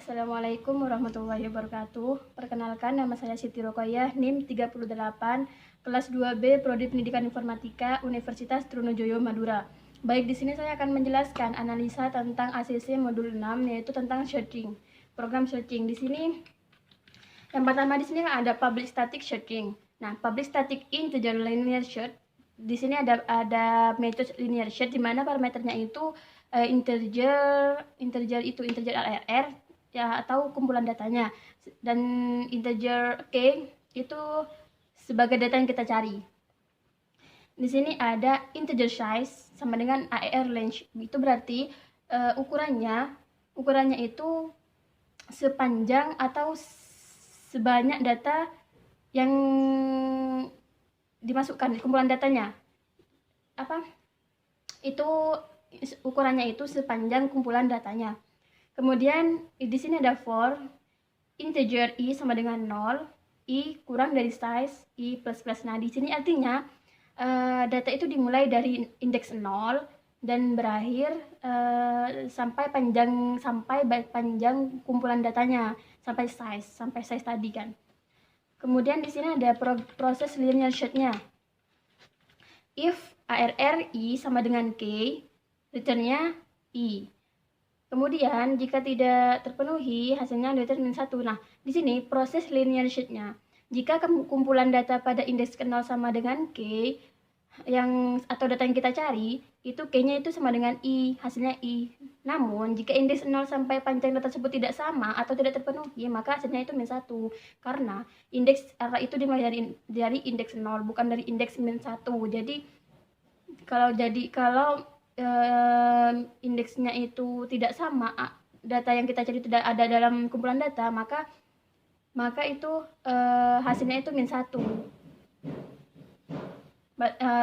Assalamualaikum warahmatullahi wabarakatuh. Perkenalkan, nama saya Siti Rokoyah, NIM 38, kelas 2B, Prodi Pendidikan Informatika, Universitas Trunojoyo, Madura. Baik, di sini saya akan menjelaskan analisa tentang ACC modul 6, yaitu tentang searching. Program searching di sini, yang pertama di sini ada public static searching. Nah, public static integer linear search. Di sini ada metode linear search di mana parameternya itu integer ARR ya, atau kumpulan datanya, dan integer k itu sebagai data yang kita cari. Di sini ada integer size sama dengan ARR range. Itu berarti ukurannya itu sepanjang atau sebanyak data yang dimasukkan di kumpulan datanya. Itu ukurannya itu sepanjang kumpulan datanya. Kemudian di sini ada for integer i sama dengan 0, i kurang dari size i plus plus. Nah, di sini artinya data itu dimulai dari indeks 0 dan berakhir sampai panjang kumpulan datanya sampai size tadi kan. Kemudian di sini ada proses linear search-nya. If ARR i sama dengan k, return-nya i. Kemudian jika tidak terpenuhi, hasilnya return 1. Nah, di sini proses linear search-nya. Jika kumpulan data pada indeks 0 sama dengan k, atau data yang kita cari, itu k-nya itu sama dengan i, hasilnya i. Namun, jika indeks 0 sampai panjang data tersebut tidak sama atau tidak terpenuhi, maka hasilnya itu -1. Karena indeks array itu dimulai dari indeks 0, bukan dari indeks -1. Jadi, kalau indeksnya itu tidak sama, data yang kita cari tidak ada dalam kumpulan data, maka itu hasilnya itu -1,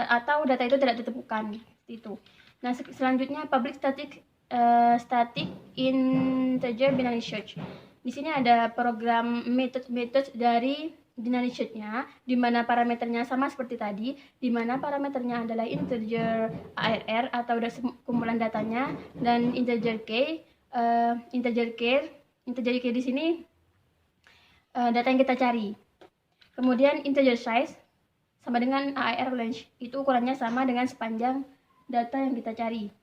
atau data itu tidak ditemukan itu. Nah, selanjutnya public static integer binary search. Di sini ada program metode dari binary search-nya, di mana parameternya sama seperti tadi, di mana parameternya adalah integer ARR atau kumpulan datanya, dan integer k di sini data yang kita cari. Kemudian integer size sama dengan ARR range, itu ukurannya sama dengan sepanjang data yang kita cari.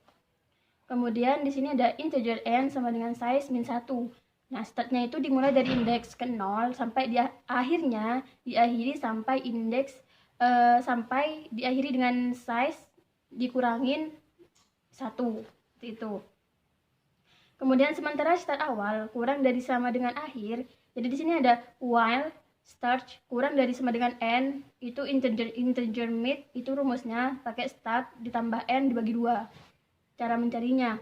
Kemudian di sini ada integer n sama dengan size -1. Nah, startnya itu dimulai dari indeks ke 0 sampai diakhiri sampai diakhiri dengan size dikurangin 1. Itu. Kemudian sementara start awal kurang dari sama dengan akhir, jadi di sini ada while start kurang dari sama dengan n, itu integer mid, itu rumusnya pakai start ditambah n dibagi 2. Cara mencarinya.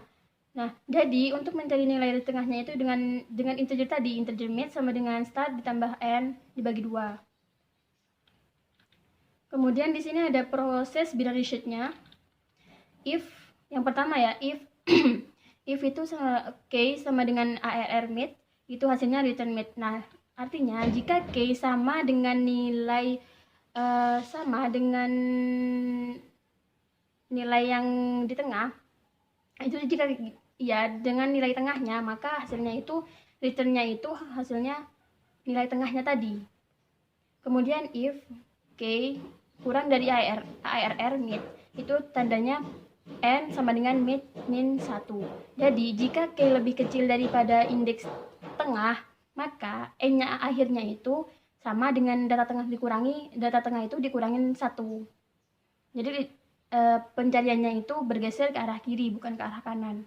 Nah, jadi untuk mencari nilai tengahnya itu dengan integer tadi, integer mid sama dengan start ditambah n dibagi 2. Kemudian di sini ada proses binary search-nya. If yang pertama ya, if if itu k sama dengan ARR mid, itu hasilnya return mid. Nah, artinya jika k sama dengan nilai yang di tengah, itu jika ya dengan nilai tengahnya, maka hasilnya itu return-nya itu hasilnya nilai tengahnya tadi. Kemudian if k kurang dari ARR mid, itu tandanya n sama dengan mid -1. Jadi jika k lebih kecil daripada indeks tengah, maka n-nya akhirnya itu sama dengan data tengah itu dikurangin 1. Jadi pencariannya itu bergeser ke arah kiri, bukan ke arah kanan.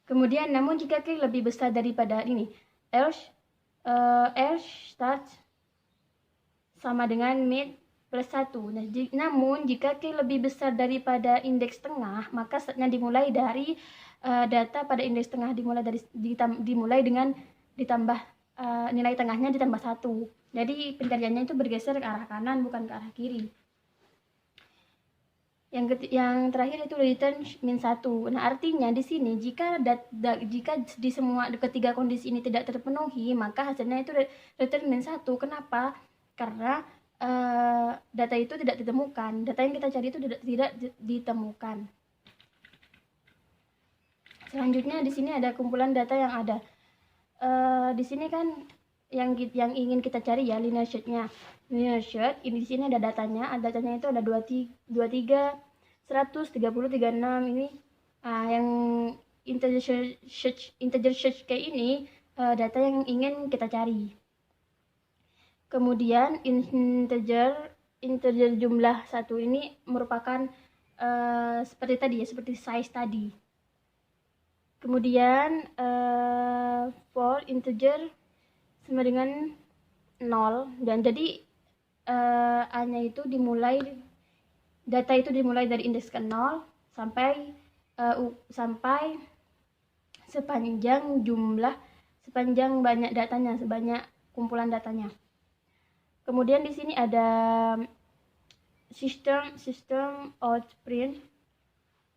Kemudian, namun jika k lebih besar daripada ini, else start sama dengan mid plus 1. Nah, namun jika k lebih besar daripada indeks tengah, maka startnya dimulai dari data pada indeks tengah dimulai dengan ditambah nilai tengahnya ditambah 1. Jadi pencariannya itu bergeser ke arah kanan, bukan ke arah kiri. Yang terakhir itu return -1. Nah, artinya di sini jika di semua ketiga kondisi ini tidak terpenuhi, maka hasilnya itu return -1. Kenapa? Karena data itu tidak ditemukan. Data yang kita cari itu tidak ditemukan. Selanjutnya di sini ada kumpulan data yang ada. Di sini kan yang ingin kita cari ya linear search-nya. Linear search ini di sini ada datanya. Datanya itu ada 23, 100, 30, 36 ini. Yang integer search kayak ini data yang ingin kita cari. Kemudian integer jumlah satu ini merupakan seperti tadi ya, seperti size tadi. Kemudian for integer sama dengan 0, dan jadi A-nya itu data itu dimulai dari indeks ke 0 sampai sepanjang banyak datanya, sebanyak kumpulan datanya. Kemudian di sini ada system out print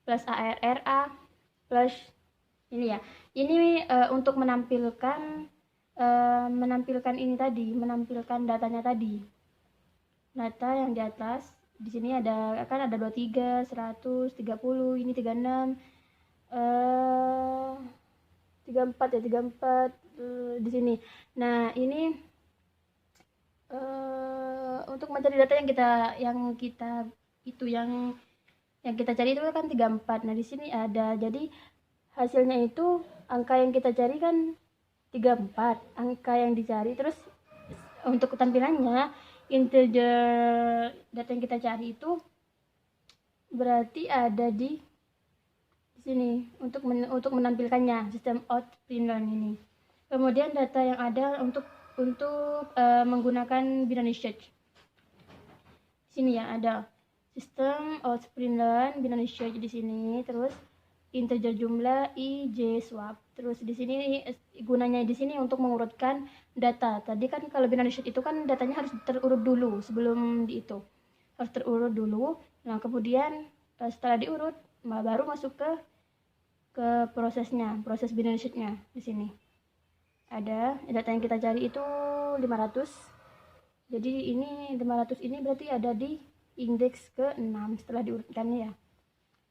plus ARRA plus ini ya. Ini untuk menampilkan ini tadi, menampilkan datanya tadi. Data yang di atas di sini ada 23, 100, 30, ini 36, 34 ya, 34 di sini. Nah, ini untuk mencari data yang kita cari itu kan 34. Nah, di sini ada, jadi hasilnya itu angka yang kita cari kan 34, angka yang dicari. Terus untuk tampilannya integer data yang kita cari itu berarti ada di sini untuk menampilkannya, sistem out print ini. Kemudian data yang ada untuk menggunakan binary search. Sini ya ada sistem out print binary search di sini, terus integer jumlah i j swap. Terus di sini gunanya di sini untuk mengurutkan data. Tadi kan kalau binary search itu kan datanya harus terurut dulu sebelum itu. Harus terurut dulu. Nah, kemudian setelah diurut baru masuk ke prosesnya, proses binary search-nya. Di sini ada data yang kita cari itu 500. Jadi ini 500 ini berarti ada di indeks ke-6 setelah diurutkannya ya.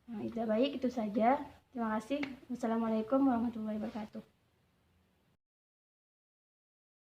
Nah, itu baik, itu saja. Terima kasih. Wassalamualaikum warahmatullahi wabarakatuh.